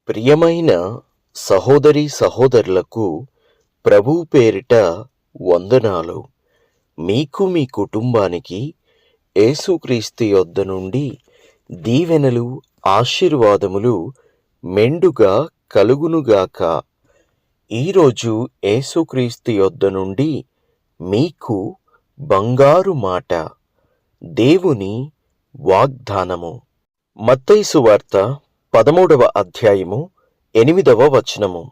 ప్రియమైన సహోదరీ సహోదరులకు ప్రభువు పేరిట వందనాలు. మీకు మీ కుటుంబానికి యేసుక్రీస్తు యొద్ద నుండి దీవెనలు, ఆశీర్వాదములు మెండుగా కలుగునుగాక. ఈరోజు యేసుక్రీస్తు యొద్ద నుండి మీకు బంగారు మాట, దేవుని వాగ్దానము. మత్తయి సువార్త 13వ అధ్యాయము 8వ వచనము.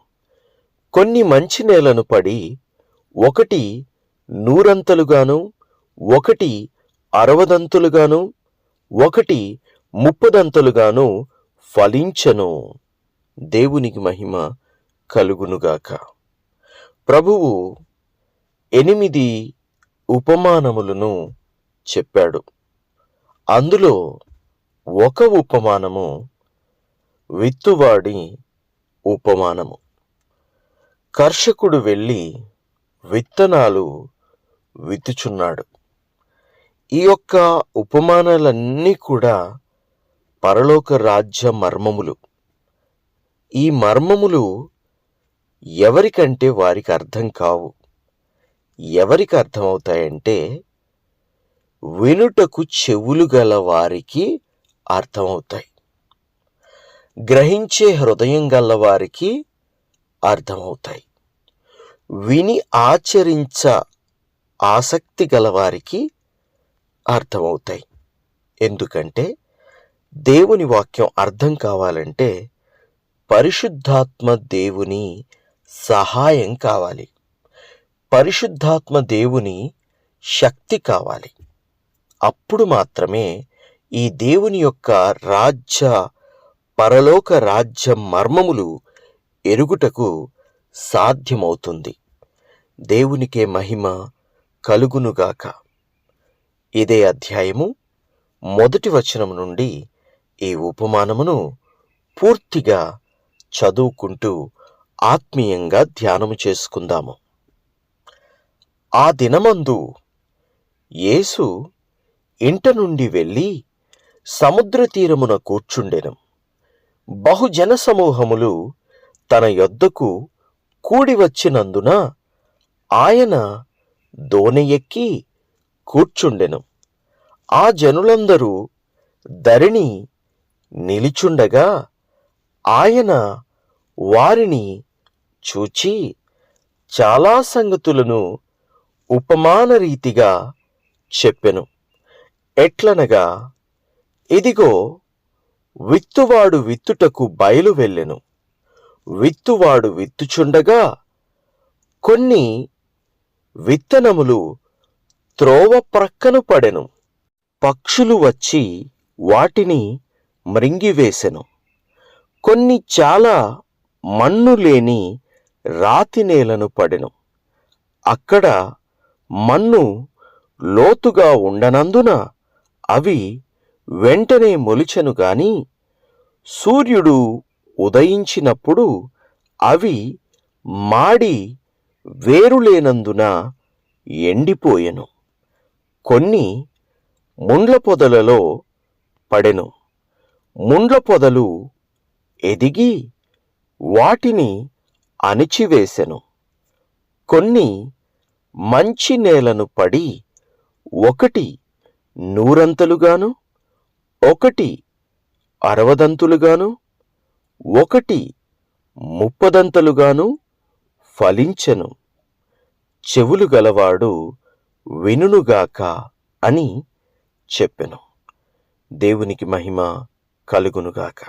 కొన్ని మంచి నేలను పడి ఒకటి 100 ఒకటి 60 ఒకటి 30 ఫలించెను. దేవునికి మహిమ కలుగునుగాక. ప్రభువు 8 ఉపమానములను చెప్పాడు. అందులో ఒక ఉపమానము విత్తువాడి ఉపమానము. కర్షకుడు వెళ్ళి విత్తనాలు విత్తుచున్నాడు. ఈ యొక్క ఉపమానాలన్నీ కూడా పరలోక రాజ్య మర్మములు. ఈ మర్మములు ఎవరికంటే వారికి అర్థం కావు. ఎవరికి అర్థమవుతాయంటే వినుటకు చెవులు గల వారికి అర్థమవుతాయి. గ్రహించే హృదయం గలవారికి అర్థమవుతాయి. విని ఆచరించ ఆసక్తి గలవారికి అర్థమవుతాయి. ఎందుకంటే దేవుని వాక్యం అర్థం కావాలంటే పరిశుద్ధాత్మ దేవుని సహాయం కావాలి. పరిశుద్ధాత్మ దేవుని శక్తి కావాలి. అప్పుడు మాత్రమే ఈ దేవుని యొక్క పరలోక రాజ్య మర్మములు ఎరుగుటకు సాధ్యమవుతుంది. దేవునికే మహిమ కలుగునుగాక. ఇదే అధ్యాయము 1వ వచనం నుండి ఈ ఉపమానమును పూర్తిగా చదువుకుంటూ ఆత్మీయంగా ధ్యానము చేసుకుందాము. ఆ దినమందు యేసు ఇంట నుండి వెళ్ళి సముద్ర తీరమున కూర్చుండెను. బహుజన సమూహములు తన యొద్దకు కూడి వచ్చినందున ఆయన దోణి ఎక్కి కూర్చుండెను. ఆ జనులందరూ ధరణి నిలిచుండగా ఆయన వారిని చూచి చాలా సంగతులను ఉపమాన రీతిగా చెప్పెను. ఎట్లనగా, ఇదిగో విత్తువాడు విత్తుటకు బయలు వెళ్ళెను. విత్తువాడు విత్తుచుండగా కొన్ని విత్తనములు త్రోవ ప్రక్కను పడెను. పక్షులు వచ్చి వాటిని మ్రింగివేసెను. కొన్ని చాలా మన్ను లేని రాతి నేలను పడెను. అక్కడ మన్ను లోతుగా ఉండనందున అవి వెంటనే మొలిచెను గాని సూర్యుడు ఉదయించినప్పుడు అవి మాడి వేరులేనందున ఎండిపోయెను. కొన్ని ముండ్ల పొదలలో పడెను. ముండ్ల పొదలు ఎదిగి వాటిని అణిచివేసెను. కొన్ని మంచి నేలను పడి ఒకటి 100 ఒకటి 60 ఒకటి 30 ఫలించెను. చెవులు గలవాడు వినుగాక అని చెప్పెను. దేవునికి మహిమ కలుగునుగాక.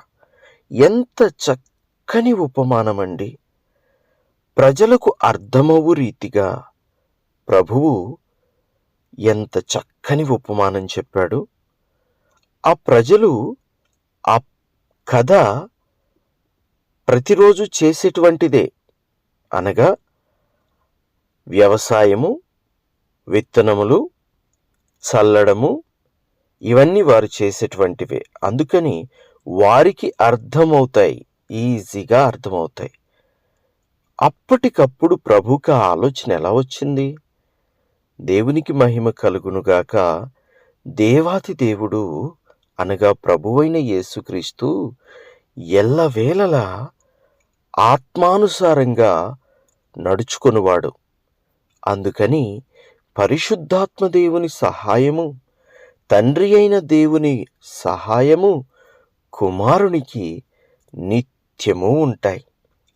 ఎంత చక్కని ఉపమానమండి! ప్రజలకు అర్థమవు రీతిగా ప్రభువు ఎంత చక్కని ఉపమానం చెప్పాడు. ఆ ప్రజలు ఆ కథ ప్రతిరోజు చేసేటువంటిదే. అనగా వ్యవసాయము, విత్తనములు చల్లడము, ఇవన్నీ వారు చేసేటువంటివే. అందుకని వారికి అర్థమవుతాయి, ఈజీగా అర్థమవుతాయి. అప్పటికప్పుడు ప్రభువుకి ఆ ఆలోచన ఎలా వచ్చింది? దేవునికి మహిమ కలుగునుగాక. దేవాతి దేవుడు అనగా ప్రభువైన యేసుక్రీస్తు ఎల్లవేళలా ఆత్మానుసారంగా నడుచుకొనువాడు. అందుకని పరిశుద్ధాత్మ దేవుని సహాయము, తండ్రి అయిన దేవుని సహాయము కుమారునికి నిత్యము ఉంటాయి.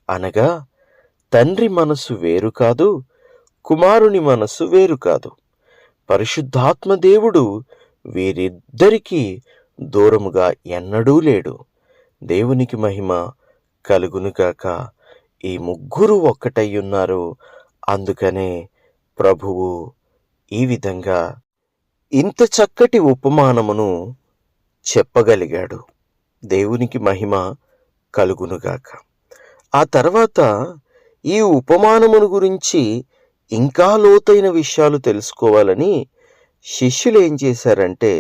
అనగా తండ్రి మనసు వేరు కాదు, కుమారుని మనసు వేరు కాదు. పరిశుద్ధాత్మ దేవుడు వీరిద్దరికీ దూరముగా ఎన్నడూ లేడు. దేవునికి మహిమ కలుగునుగాక. ఈ ముగ్గురు ఒక్కటయ్యున్నారు. అందుకనే ప్రభువు ఈ విధంగా ఇంత చక్కటి ఉపమానమును చెప్పగలిగాడు. దేవునికి మహిమ కలుగునుగాక. ఆ తర్వాత ఈ ఉపమానమును గురించి ఇంకా లోతైన విషయాలు తెలుసుకోవాలని శిష్యులు ఏం చేశారంటే,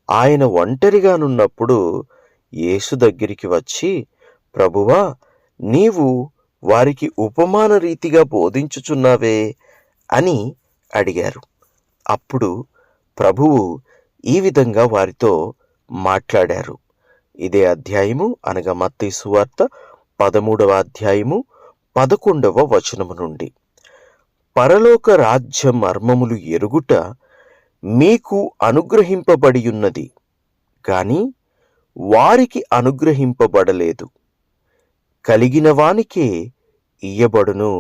ఆయన ఒంటరిగానున్నప్పుడు యేసు దగ్గరికి వచ్చి, ప్రభువా, నీవు వారికి ఉపమాన రీతిగా బోధించుచున్నావే అని అడిగారు. అప్పుడు ప్రభువు ఈ విధంగా వారితో మాట్లాడారు. ఇదే అధ్యాయము, అనగా మత్తయి సువార్త 13వ అధ్యాయము 11వ వచనము నుండి. పరలోక రాజ్య మర్మములు ఎరుగుట మీకు అనుగ్రహింపబడియున్నది, గాని వారికి అనుగ్రహింపబడలేదు. కలిగిన వానికే ఇయ్యబడును,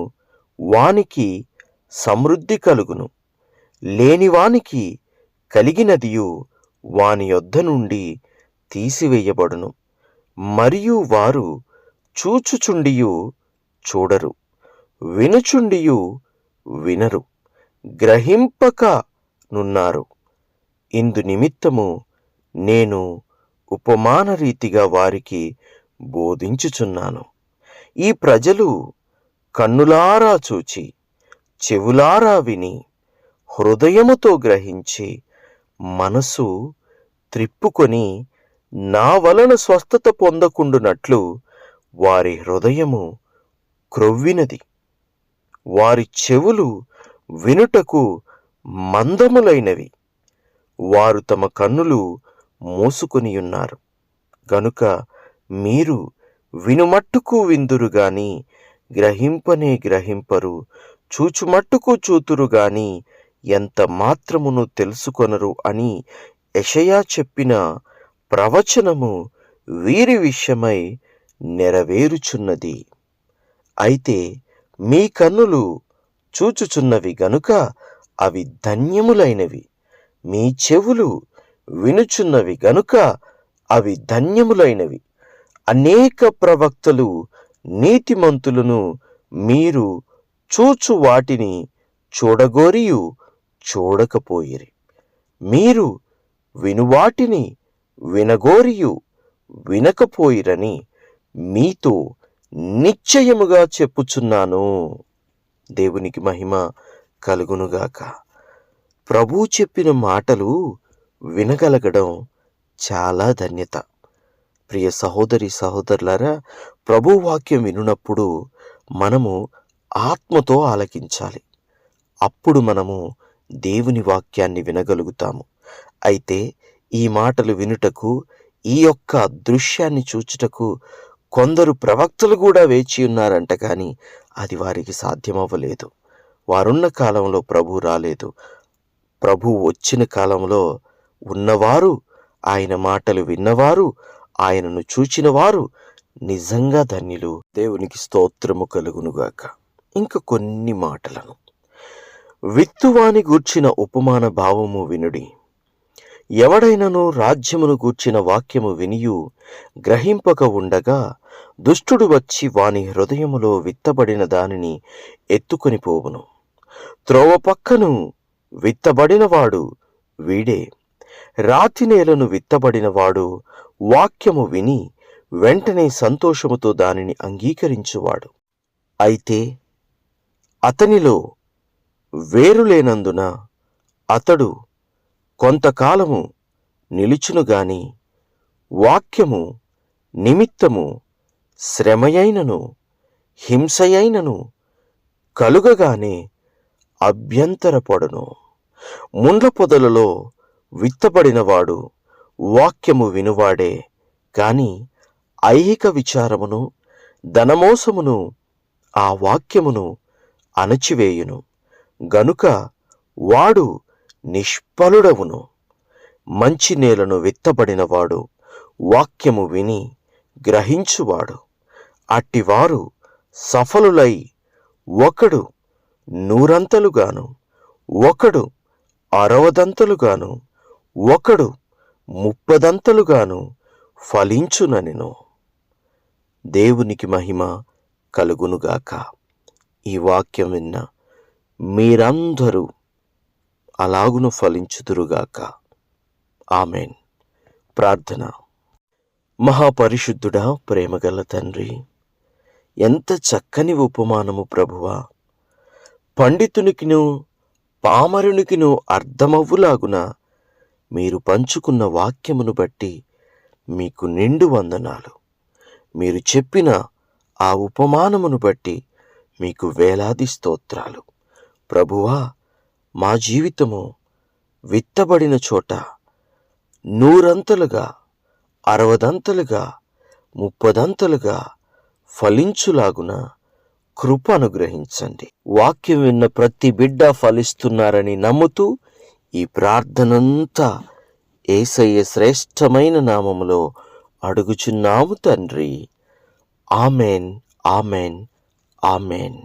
వానికి సమృద్ధి కలుగును. లేనివానికి కలిగినదియు వాని యొద్ద నుండి తీసివేయబడును. మరియు వారు చూచుచుండియు చూడరు, వినుచుండియు వినరు, గ్రహింపక నున్నారు. ఇందు నిమిత్తము నేను ఉపమాన రీతిగా వారికి బోధించుచున్నాను. ఈ ప్రజలు కన్నులారా చూచి, చెవులారా విని, హృదయముతో గ్రహించి, మనసు త్రిప్పుకొని నా వలన స్వస్థత పొందకుండునట్లు వారి హృదయము క్రొవ్వినది, వారి చెవులు వినుటకు మందములైనవి, వారు తమ కన్నులు మూసుకొనియున్నారు. గనుక మీరు వినుమట్టుకు విందురు గాని గ్రహింపనే గ్రహింపరు, చూచుమట్టుకు చూతురు గాని ఎంత మాత్రమును తెలుసుకొనరు అని యెషయా చెప్పిన ప్రవచనము వీరి విషయమై నెరవేరుచున్నది. అయితే మీ కన్నులు చూచుచున్నవి గనుక అవి ధన్యములైనవి, మీ చెవులు వినుచున్నవి గనుక అవి ధన్యములైనవి. అనేక ప్రవక్తలు నీతిమంతులను మీరు చూచు వాటిని చూడగోరియు చూడకపోయిరి, మీరు వినువాటిని వినగోరియు వినకపోయిరని మీతో నిశ్చయముగా చెప్పుచున్నాను. దేవునికి మహిమ కలుగునుగాక. ప్రభు చెప్పిన మాటలు వినగలగడం చాలా ధన్యత. ప్రియ సహోదరి సహోదరులారా, ప్రభు వాక్యం వినున్నప్పుడు మనము ఆత్మతో ఆలకించాలి. అప్పుడు మనము దేవుని వాక్యాన్ని వినగలుగుతాము. అయితే ఈ మాటలు వినుటకు, ఈ యొక్క దృశ్యాన్ని చూచుటకు కొందరు ప్రవక్తలు కూడా వేచి ఉన్నారంట, కానీ అది వారికి సాధ్యమవ్వలేదు. వారున్న కాలంలో ప్రభు రాలేదు. ప్రభు వచ్చిన కాలంలో ఉన్నవారు, ఆయన మాటలు విన్నవారు, ఆయనను చూచినవారు నిజంగా ధన్యులు. దేవునికి స్తోత్రము కలుగునుగాక. ఇంక కొన్ని మాటలను విత్తువాని గూర్చిన ఉపమాన భావము వినుడి. ఎవడైనను రాజ్యమును గూర్చిన వాక్యము వినియు గ్రహింపక ఉండగా దుష్టుడు వచ్చి వాని హృదయములో విత్తబడిన దానిని ఎత్తుకొని పోవును. త్రోవ పక్కను విత్తబడినవాడు వీడే. రాతి నేలను విత్తబడినవాడు వాక్యము విని వెంటనే సంతోషముతో దానిని అంగీకరించువాడు. అయితే అతనిలో వేరు లేనందున అతడు కొంతకాలము నిలుచును గాని వాక్యము నిమిత్తము శ్రమయైనను హింసయైనను కలుగగానే అభ్యంతరపడును. ముండ్ల పొదలలో విత్తబడినవాడు వాక్యము వినువాడే, కాని ఐహిక విచారమును ధనమోసమును ఆ వాక్యమును అణచివేయును. గనుక వాడు నిష్ఫలుడవును. మంచి నేలను విత్తబడినవాడు వాక్యము విని గ్రహించువాడు. అట్టివారు సఫలులై ఒకడు 100 ఒకడు 60 ఒకడు 30 ఫలించుననెను. దేవునికి మహిమ కలుగునుగాక. ఈ వాక్యం విన్న మీరందరూ అలాగును ఫలించుదురుగాక. ఆమెన్. ప్రార్థన. మహాపరిశుద్ధుడా, ప్రేమగల తండ్రి, ఎంత చక్కని ఉపమానము ప్రభువా! పండితునికిను పామరునికిను అర్థమవ్వులాగున మీరు పంచుకున్న వాక్యమును బట్టి మీకు నిండు వందనాలు. మీరు చెప్పిన ఆ ఉపమానమును బట్టి మీకు వేలాది స్తోత్రాలు. ప్రభువా, మా జీవితము విత్తబడిన చోట 100 60 30 ఫలించులాగున కృప అనుగ్రహించండి. వాక్యం విన్న ప్రతి బిడ్డ ఫలిస్తున్నారని నమ్ముతూ ఈ ప్రార్థనంతా యేసయ్య శ్రేష్టమైన నామములో అడుగుచున్నాము తండ్రి. Amen, amen, amen.